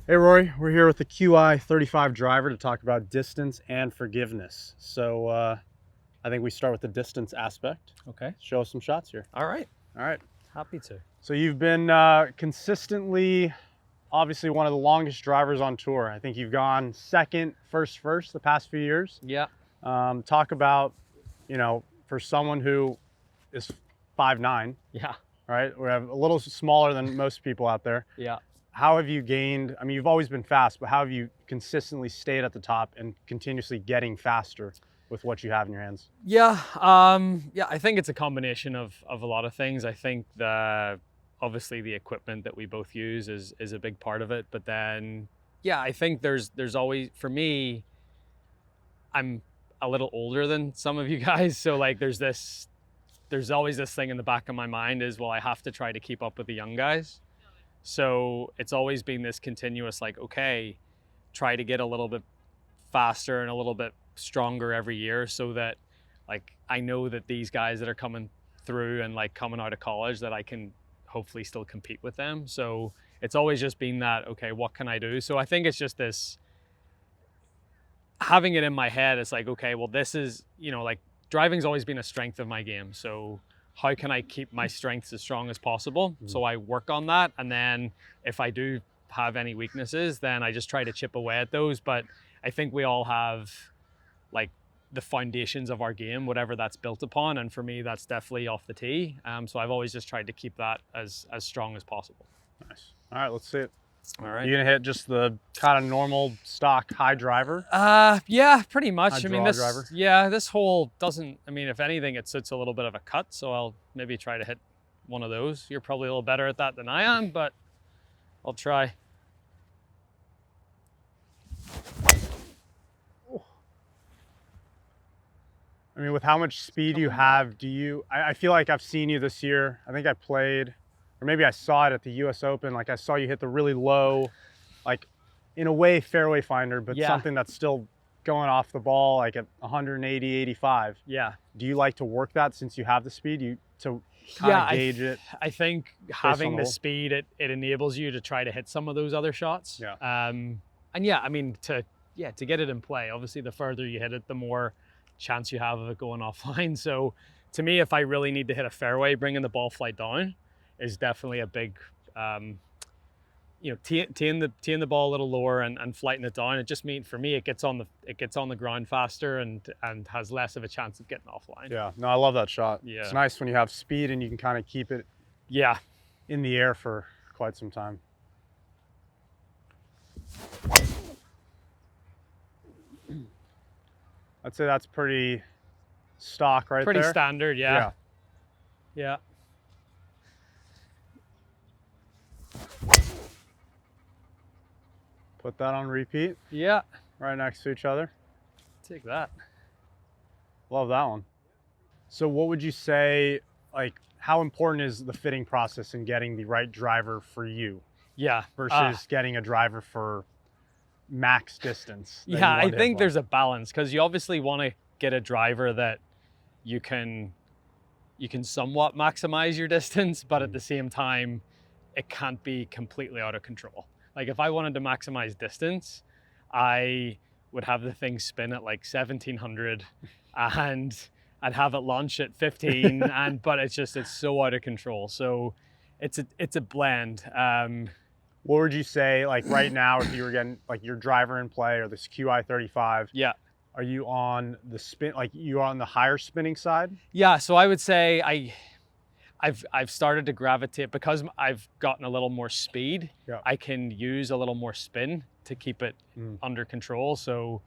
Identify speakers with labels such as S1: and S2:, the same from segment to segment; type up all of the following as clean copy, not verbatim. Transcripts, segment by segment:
S1: Hey Rory, we're here with the Qi35 Driver to talk about distance and forgiveness. So I think we start with the distance aspect.
S2: Okay.
S1: Show us some shots here.
S2: All right.
S1: All right.
S2: Happy to.
S1: So you've been consistently, obviously one of the longest drivers on tour. I think you've gone second, first the past few years.
S2: Yeah.
S1: Talk about, for someone who is 5'9",
S2: Yeah.
S1: right? We're a little smaller than most people out there.
S2: Yeah.
S1: How have you gained, I mean, you've always been fast, but how have you consistently stayed at the top and continuously getting faster with what you have in your hands?
S2: Yeah. I think it's a combination of a lot of things. I think obviously the equipment that we both use is a big part of it. But then, yeah, I think there's always, for me, I'm a little older than some of you guys. So like there's always this thing in the back of my mind is, well, I have to try to keep up with the young guys. So it's always been this continuous, like, okay, try to get a little bit faster and a little bit stronger every year so that like I know that these guys that are coming through and like coming out of college that I can hopefully still compete with them. So it's always just been that, okay, what can I do? So I think it's just this having it in my head. It's like, okay, well, this is, like driving's always been a strength of my game. So how can I keep my strengths as strong as possible? So I work on that. And then if I do have any weaknesses, then I just try to chip away at those. But I think we all have like the foundations of our game, whatever that's built upon. And for me, that's definitely off the tee. So I've always just tried to keep that as strong as possible.
S1: Nice. All right, let's see it.
S2: All right.
S1: You gonna hit just the kind of normal stock high driver?
S2: Yeah, pretty much.
S1: High
S2: I mean,
S1: draw driver?
S2: this hole doesn't, I mean, if anything, it sits a little bit of a cut. So I'll maybe try to hit one of those. You're probably a little better at that than I am, but I'll try.
S1: I mean, with how much speed you have, I feel like I've seen you this year. I think I played, or maybe I saw it at the US Open. Like I saw you hit the really low, like in a way fairway finder, but something that's still going off the ball like at 180, 85.
S2: Yeah.
S1: Do you like to work that since you have the speed to kind of gauge it?
S2: I think having the speed, it enables you to try to hit some of those other shots.
S1: Yeah.
S2: And yeah, I mean, to get it in play, obviously the further you hit it, the more chance you have of it going offline. So to me, if I really need to hit a fairway, bringing the ball flight down is definitely a big, teeing the ball a little lower and flighting it down. It just means for me, it gets on the ground faster and has less of a chance of getting offline.
S1: Yeah, no, I love that shot.
S2: Yeah.
S1: It's nice when you have speed and you can kind of keep it in the air for quite some time. I'd say that's pretty stock right there.
S2: Pretty standard, yeah. Yeah.
S1: Put that on repeat.
S2: Yeah.
S1: Right next to each other.
S2: Take that.
S1: Love that one. So what would you say, like, how important is the fitting process in getting the right driver for you?
S2: Yeah.
S1: Versus getting a driver for max distance?
S2: Yeah, I think there's a balance because you obviously want to get a driver that you can somewhat maximize your distance, but at the same time, it can't be completely out of control. Like if I wanted to maximize distance, I would have the thing spin at like 1700 and I'd have it launch at 15 but it's so out of control. So it's a blend.
S1: What would you say, like right now, if you were getting like your driver in play or this Qi35?
S2: Yeah.
S1: Are you on the spin, like you on the higher spinning side?
S2: Yeah, so I would say I've started to gravitate because I've gotten a little more speed.
S1: Yeah.
S2: I can use a little more spin to keep it under control. So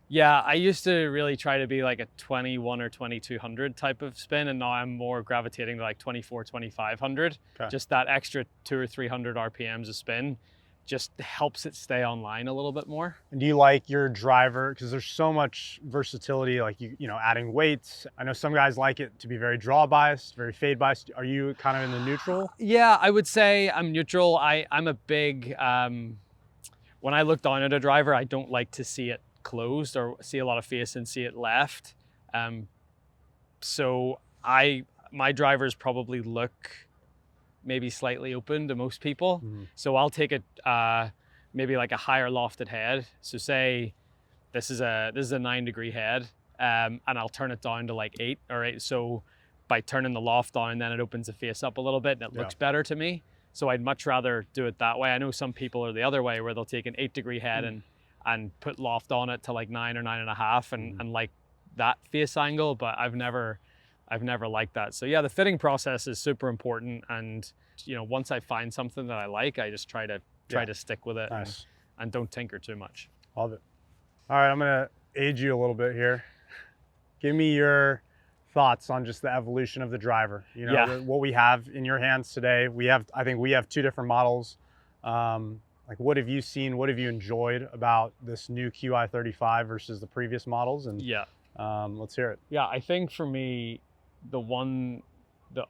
S2: yeah, I used to really try to be like a 21 or 2200 type of spin, and now I'm more gravitating to like 24, 2500.
S1: Okay.
S2: Just that extra 200 or 300 RPMs of spin just helps it stay online a little bit more.
S1: And do you like your driver, because there's so much versatility, like you know, adding weights. I know some guys like it to be very draw biased, very fade biased. Are you kind of in the neutral?
S2: Yeah, I would say I'm neutral. I'm a big, when I look down at a driver, I don't like to see it closed or see a lot of face and see it left. So my drivers probably look maybe slightly open to most people. So I'll take it maybe like a higher lofted head. So say this is a 9-degree head, and I'll turn it down to like 8 or 8. So by turning the loft down, then it opens the face up a little bit and it looks better to me. So I'd much rather do it that way. I know some people are the other way, where they'll take an 8-degree head and put loft on it to like 9 or 9.5 and like that face angle, but I've never liked that. So yeah, the fitting process is super important, and once I find something that I like, I just try to stick with it.
S1: Nice.
S2: and don't tinker too much.
S1: Love it. All right, I'm gonna age you a little bit here. Give me your thoughts on just the evolution of the driver. What we have in your hands today. I think we have 2 different models. Like, what have you seen? What have you enjoyed about this new Qi35 versus the previous models? And let's hear it.
S2: Yeah, I think for me, the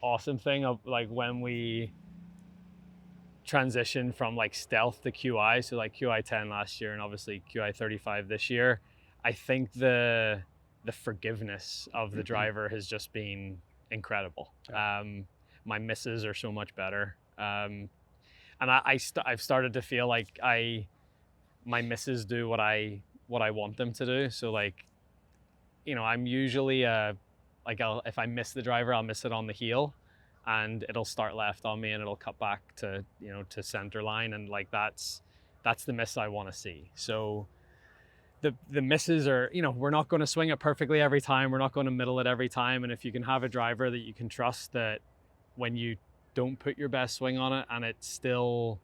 S2: awesome thing of like when we transition from like stealth to QI, so like QI10 last year and obviously QI35 this year, I think the forgiveness of the driver has just been incredible. My misses are so much better, and I've started to feel like my misses do what I want them to do. So like, I'm usually if I miss the driver, I'll miss it on the heel, and it'll start left on me and it'll cut back to to center line, and like that's the miss I want to see. So the misses are, we're not going to swing it perfectly every time, we're not going to middle it every time, and if you can have a driver that you can trust, that when you don't put your best swing on it and it still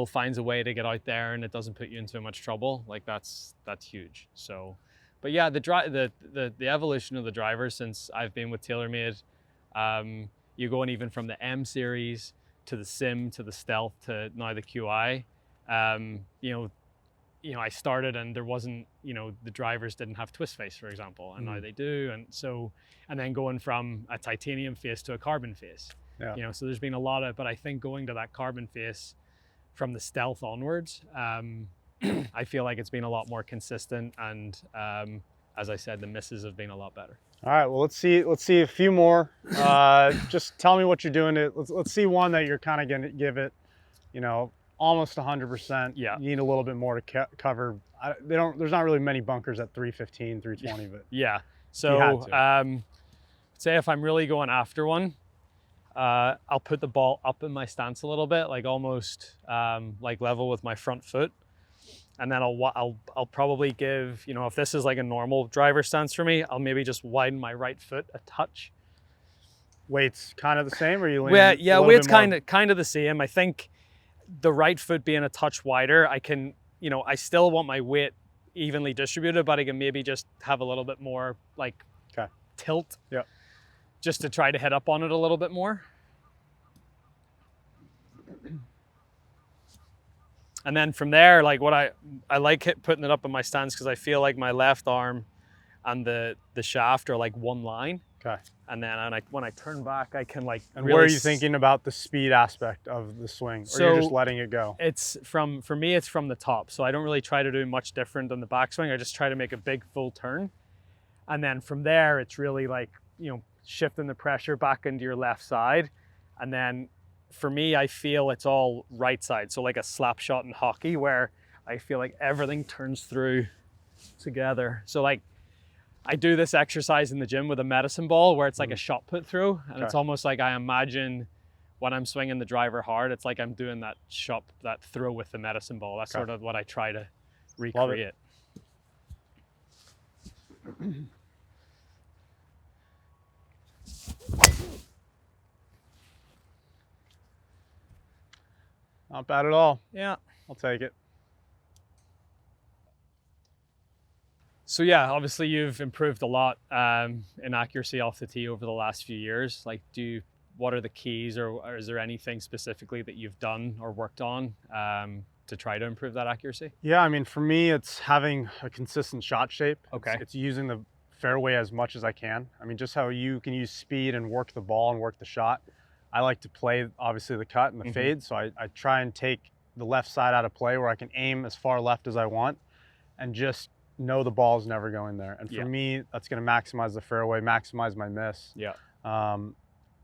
S2: finds a way to get out there and it doesn't put you in too much trouble, like that's huge. So but yeah, the evolution of the driver since I've been with TaylorMade, you going even from the M series to the Sim to the Stealth to now the QI. I started and there wasn't, the drivers didn't have twist face, for example, and now they do. And then going from a titanium face to a carbon face, so there's been a lot of, but I think going to that carbon face from the Stealth onwards, I feel like it's been a lot more consistent, and as I said, the misses have been a lot better.
S1: All right, well, let's see a few more. Just tell me what you're doing. Let's see one that you're kind of going to give it, almost 100%.
S2: Yeah.
S1: You need a little bit more to cover. There's not really many bunkers at 315, 320, but
S2: yeah. So say if I'm really going after one, I'll put the ball up in my stance a little bit, like almost like level with my front foot. And then I'll probably give, if this is like a normal driver stance for me, I'll maybe just widen my right foot a touch.
S1: Weight's kind of the same, or you lean?
S2: Yeah, weight's kind of the same. I think the right foot being a touch wider, I can, I still want my weight evenly distributed, but I can maybe just have a little bit more like tilt, just to try to hit up on it a little bit more. And then from there, like what I like putting it up in my stance, because I feel like my left arm and the shaft are like one line.
S1: Okay.
S2: And then when I turn back, I can like.
S1: And really, where are you thinking about the speed aspect of the swing, or you're just letting it go?
S2: For me, it's from the top. So I don't really try to do much different than the backswing. I just try to make a big full turn. And then from there, it's really like, shifting the pressure back into your left side. And then for me, I feel it's all right side. So like a slap shot in hockey, where I feel like everything turns through together. So like I do this exercise in the gym with a medicine ball, where it's like a shot put through, and it's almost like I imagine when I'm swinging the driver hard, it's like I'm doing that throw with the medicine ball. That's sort of what I try to recreate.
S1: Not bad at all.
S2: Yeah.
S1: I'll take it.
S2: So yeah, obviously you've improved a lot in accuracy off the tee over the last few years. Like, what are the keys, or is there anything specifically that you've done or worked on to try to improve that accuracy?
S1: Yeah, I mean, for me, it's having a consistent shot shape.
S2: Okay.
S1: It's using the fairway as much as I can. I mean, just how you can use speed and work the ball and work the shot. I like to play, obviously, the cut and the fade, so I try and take the left side out of play, where I can aim as far left as I want and just know the ball's never going there. And for me, that's going to maximize the fairway, maximize my miss.
S2: Yeah.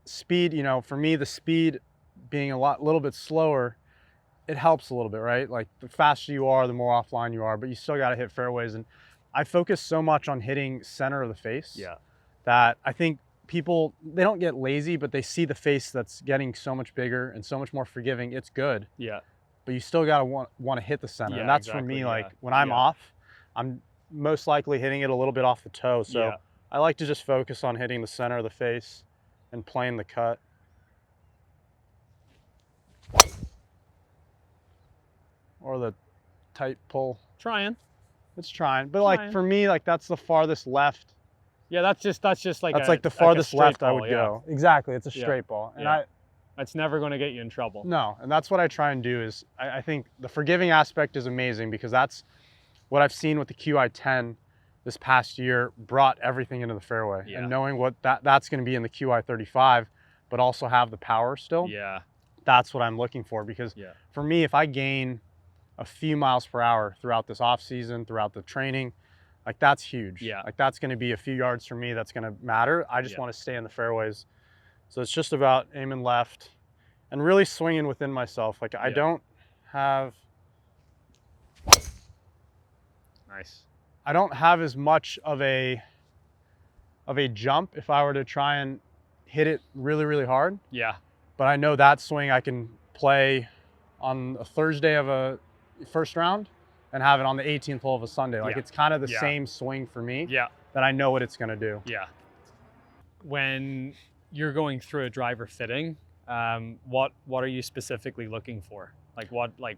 S1: Speed, for me, the speed being a little bit slower, it helps a little bit, right? Like the faster you are, the more offline you are, but you still got to hit fairways. And I focus so much on hitting center of the face that I think people, they don't get lazy, but they see the face that's getting so much bigger and so much more forgiving. It's good. But you still got to want to hit the center. And that's for me, like when I'm off, I'm most likely hitting it a little bit off the toe. So I like to just focus on hitting the center of the face and playing the cut. Or the tight pull.
S2: Trying.
S1: It's trying. But like for me, like that's the farthest left.
S2: Yeah, that's just like
S1: that's like the farthest left I would go. Exactly. It's a straight ball. And
S2: it's never going to get you in trouble.
S1: No, and that's what I try and do is I think the forgiving aspect is amazing because that's what I've seen with the QI10 this past year brought everything into the fairway. And knowing what that's going to be in the QI35, but also have the power still. That's what I'm looking for because for me, if I gain a few miles per hour throughout this off season, throughout the training, like that's huge. Like that's going to be a few yards for me. That's going to matter. I just want to stay in the fairways. So it's just about aiming left and really swinging within myself. Like I don't have, I don't have as much of a jump if I were to try and hit it really, really hard. But I know that swing I can play on a Thursday of a first round and have it on the 18th hole of a Sunday. Like it's kind of the same swing for me that I know what it's going to do.
S2: When you're going through a driver fitting, what are you specifically looking for? Like what, like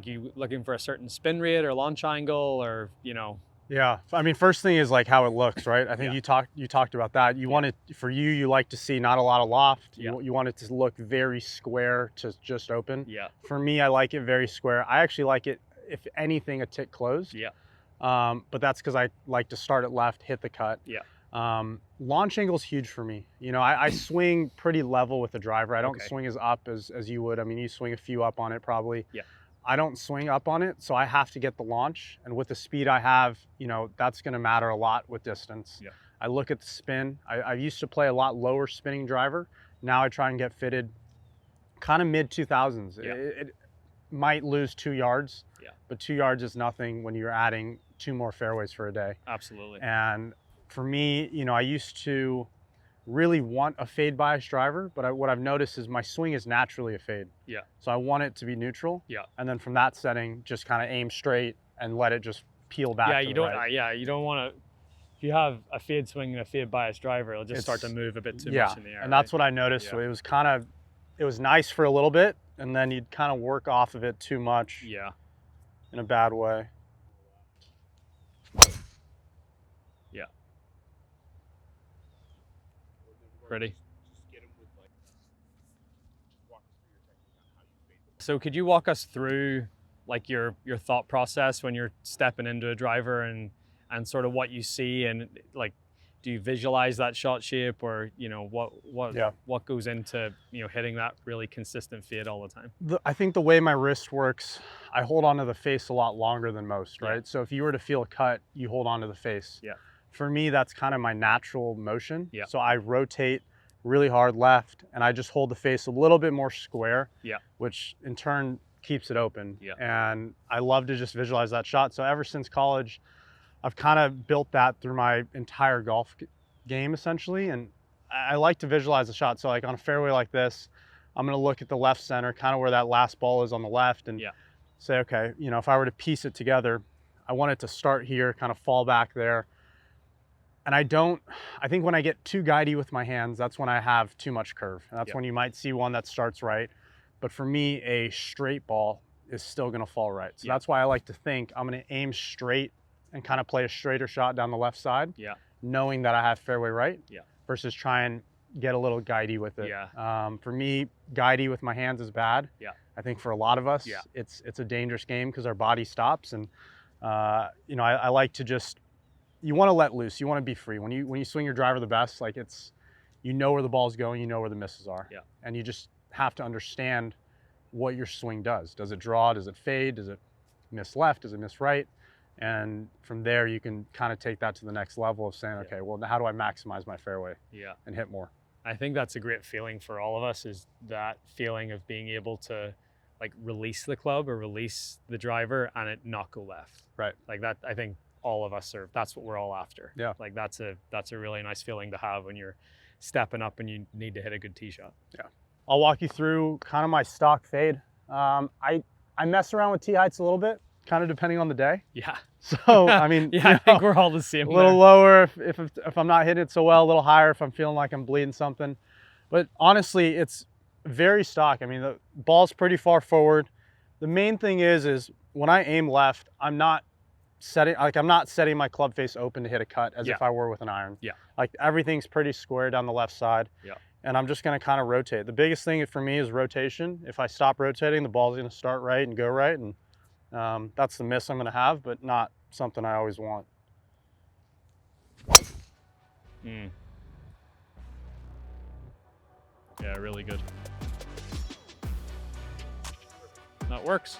S2: you looking for a certain spin rate or launch angle or, you know?
S1: I mean, first thing is like how it looks, right? I think you talked about that. You want it, for you like to see not a lot of loft. You want it to look very square to just open. For me, I like it very square. I actually like it, if anything, a tick closed. But that's because I like to start at left, hit the cut. Launch angle is huge for me. You know, I swing pretty level with the driver. I don't swing as up as you would. I mean, you swing a few up on it probably. I don't swing up on it, so I have to get the launch. And with the speed I have, you know, that's going to matter a lot with distance. I look at the spin. I used to play a lot lower spinning driver. Now I try and get fitted kind of mid 2000s. It might lose 2 yards, but 2 yards is nothing when you're adding 2 more fairways for a day.
S2: Absolutely.
S1: And for me, you know, I used to really want a fade bias driver, but what I've noticed is my swing is naturally a fade. So I want it to be near. And then from that setting, just kind of aim straight and let it just peel back.
S2: You don't want to. If you have a fade swing and a fade bias driver, it'll just start to move a bit too much in the air.
S1: And that's what I noticed. So it was nice for a little bit, and then you'd kind of work off of it too much. In a bad way.
S2: Ready? So could you walk us through like your thought process when you're stepping into a driver and sort of what you see, and like, do you visualize that shot shape, or, you know, what goes into, you know, hitting that really consistent fade all the time?
S1: I think the way my wrist works, I hold onto the face a lot longer than most, right? So if you were to feel a cut, you hold onto the face. For me, that's kind of my natural motion. So I rotate really hard left, and I just hold the face a little bit more square, which in turn keeps it open. And I love to just visualize that shot. So ever since college, I've kind of built that through my entire golf game, essentially. And I like to visualize the shot. So like on a fairway like this, I'm going to look at the left center, kind of where that last ball is on the left, and say, okay, you know, if I were to piece it together, I want it to start here, kind of fall back there. And I think when I get too guidey with my hands, that's when I have too much curve. And that's when you might see one that starts right. But for me, a straight ball is still going to fall right. So that's why I like to think I'm going to aim straight and kind of play a straighter shot down the left side, knowing that I have fairway right, versus try and get a little guidey with it. For me, guidey with my hands is bad. I think for a lot of us, it's a dangerous game because our body stops. And you know, I like to just, you want to let loose. You want to be free. When you swing your driver the best, like you know where the ball's going, you know where the misses are. And you just have to understand what your swing does. Does it draw? Does it fade? Does it miss left? Does it miss right? And from there, you can kind of take that to the next level of saying, okay, well, how do I maximize my fairway and hit more?
S2: I think that's a great feeling for all of us, is that feeling of being able to like release the club or release the driver and it not go left.
S1: Right.
S2: Like that, I think all of us are, that's what we're all after.
S1: Yeah.
S2: Like that's a really nice feeling to have when you're stepping up and you need to hit a good tee shot.
S1: Yeah. I'll walk you through kind of my stock fade. I mess around with tee heights a little bit, kind of depending on the day.
S2: Yeah.
S1: So, I mean,
S2: yeah, I think we're all the same.
S1: A little
S2: there.
S1: lower if I'm not hitting it so well, a little higher if I'm feeling like I'm bleeding something. But honestly, it's very stock. I mean, the ball's pretty far forward. The main thing is when I aim left, I'm not setting my club face open to hit a cut as if I were with an iron.
S2: Yeah.
S1: Like everything's pretty square down the left side.
S2: Yeah.
S1: And I'm just going to kind of rotate. The biggest thing for me is rotation. If I stop rotating, the ball's going to start right and go right. And that's the miss I'm going to have, but not something I always want.
S2: Mm. Yeah, really good. That works.